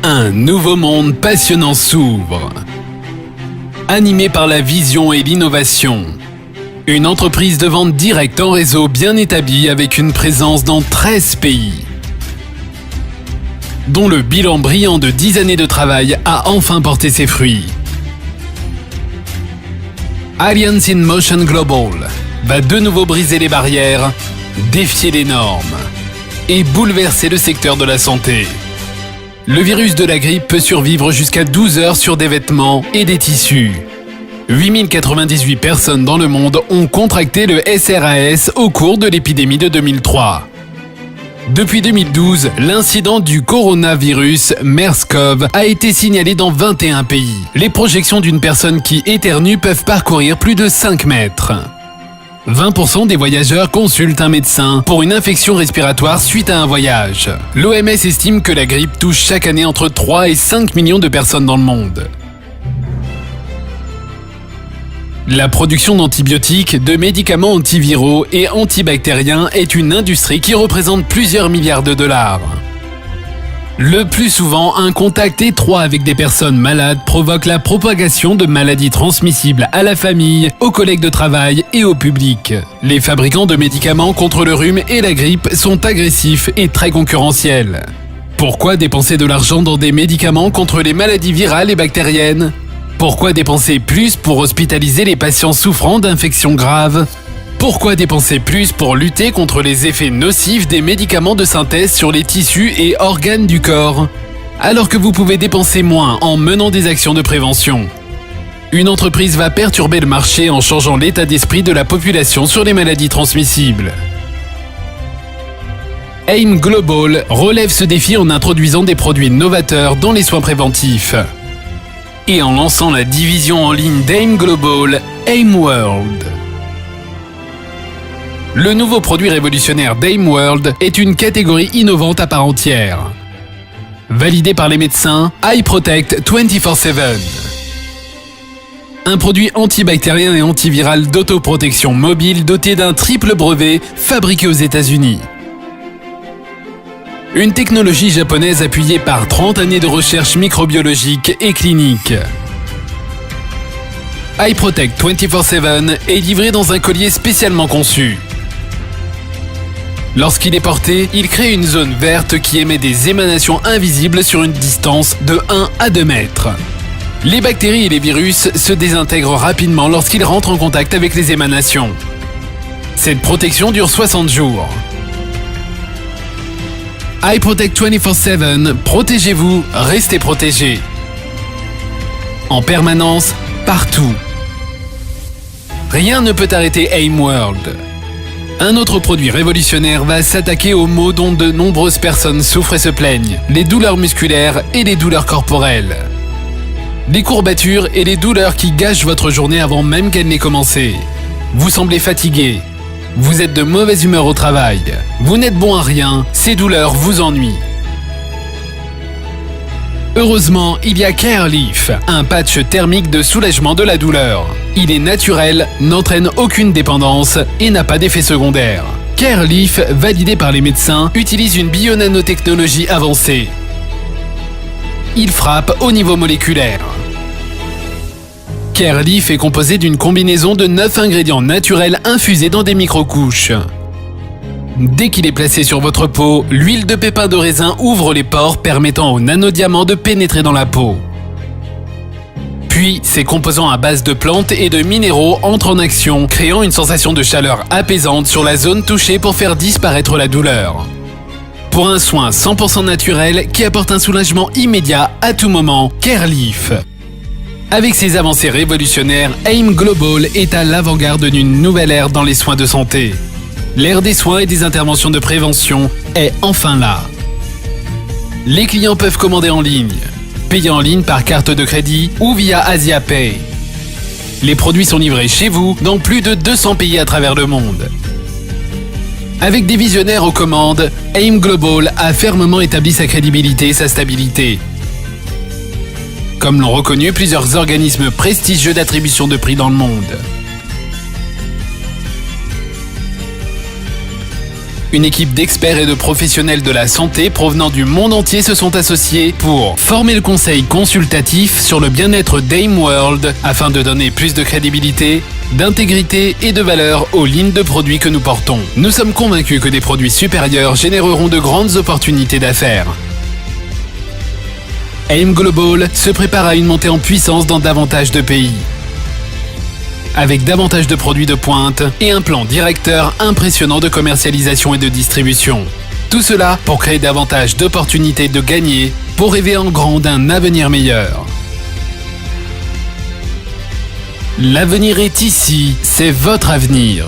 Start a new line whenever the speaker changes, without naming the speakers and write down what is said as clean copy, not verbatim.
Un nouveau monde passionnant s'ouvre. Animé par la vision et l'innovation. Une entreprise de vente directe en réseau bien établie avec une présence dans 13 pays. Dont le bilan brillant de 10 années de travail a enfin porté ses fruits. Alliance in Motion Global va de nouveau briser les barrières, défier les normes et bouleverser le secteur de la santé. Le virus de la grippe peut survivre jusqu'à 12 heures sur des vêtements et des tissus. 8098 personnes dans le monde ont contracté le SRAS au cours de l'épidémie de 2003. Depuis 2012, l'incident du coronavirus MERS-CoV a été signalé dans 21 pays. Les projections d'une personne qui éternue peuvent parcourir plus de 5 mètres. 20% des voyageurs consultent un médecin pour une infection respiratoire suite à un voyage. L'OMS estime que la grippe touche chaque année entre 3 et 5 millions de personnes dans le monde. La production d'antibiotiques, de médicaments antiviraux et antibactériens est une industrie qui représente plusieurs milliards de dollars. Le plus souvent, un contact étroit avec des personnes malades provoque la propagation de maladies transmissibles à la famille, aux collègues de travail et au public. Les fabricants de médicaments contre le rhume et la grippe sont agressifs et très concurrentiels. Pourquoi dépenser de l'argent dans des médicaments contre les maladies virales et bactériennes ? Pourquoi dépenser plus pour hospitaliser les patients souffrant d'infections graves ? Pourquoi dépenser plus pour lutter contre les effets nocifs des médicaments de synthèse sur les tissus et organes du corps, alors que vous pouvez dépenser moins en menant des actions de prévention ? Une entreprise va perturber le marché en changeant l'état d'esprit de la population sur les maladies transmissibles. AIM Global relève ce défi en introduisant des produits novateurs dans les soins préventifs. Et en lançant la division en ligne d'AIM Global, AIM World. Le nouveau produit révolutionnaire d'AIM World est une catégorie innovante à part entière. Validé par les médecins, iProtect 24/7. Un produit antibactérien et antiviral d'autoprotection mobile doté d'un triple brevet fabriqué aux États-Unis. Une technologie japonaise appuyée par 30 années de recherche microbiologique et clinique. iProtect 24/7 est livré dans un collier spécialement conçu. Lorsqu'il est porté, il crée une zone verte qui émet des émanations invisibles sur une distance de 1 à 2 mètres. Les bactéries et les virus se désintègrent rapidement lorsqu'ils rentrent en contact avec les émanations. Cette protection dure 60 jours. iProtect 24/7, protégez-vous, restez protégés. En permanence, partout. Rien ne peut arrêter AIM World. Un autre produit révolutionnaire va s'attaquer aux maux dont de nombreuses personnes souffrent et se plaignent, les douleurs musculaires et les douleurs corporelles. Les courbatures et les douleurs qui gâchent votre journée avant même qu'elle n'ait commencé. Vous semblez fatigué. Vous êtes de mauvaise humeur au travail. Vous n'êtes bon à rien, ces douleurs vous ennuient. Heureusement, il y a CareLeaf, un patch thermique de soulagement de la douleur. Il est naturel, n'entraîne aucune dépendance et n'a pas d'effet secondaire. CareLeaf, validé par les médecins, utilise une bionanotechnologie avancée. Il frappe au niveau moléculaire. CareLeaf est composé d'une combinaison de 9 ingrédients naturels infusés dans des microcouches. Dès qu'il est placé sur votre peau, l'huile de pépins de raisin ouvre les pores permettant aux nanodiamants de pénétrer dans la peau. Puis, ces composants à base de plantes et de minéraux entrent en action, créant une sensation de chaleur apaisante sur la zone touchée pour faire disparaître la douleur. Pour un soin 100% naturel qui apporte un soulagement immédiat à tout moment, CareLeaf. Avec ses avancées révolutionnaires, AIM Global est à l'avant-garde d'une nouvelle ère dans les soins de santé. L'ère des soins et des interventions de prévention est enfin là. Les clients peuvent commander en ligne, payer en ligne par carte de crédit ou via AsiaPay. Les produits sont livrés chez vous dans plus de 200 pays à travers le monde. Avec des visionnaires aux commandes, AIM Global a fermement établi sa crédibilité et sa stabilité. Comme l'ont reconnu plusieurs organismes prestigieux d'attribution de prix dans le monde. Une équipe d'experts et de professionnels de la santé provenant du monde entier se sont associés pour former le conseil consultatif sur le bien-être d'AIM World afin de donner plus de crédibilité, d'intégrité et de valeur aux lignes de produits que nous portons. Nous sommes convaincus que des produits supérieurs généreront de grandes opportunités d'affaires. AIM Global se prépare à une montée en puissance dans davantage de pays, avec davantage de produits de pointe et un plan directeur impressionnant de commercialisation et de distribution. Tout cela pour créer davantage d'opportunités de gagner, pour rêver en grand d'un avenir meilleur. L'avenir est ici, c'est votre avenir.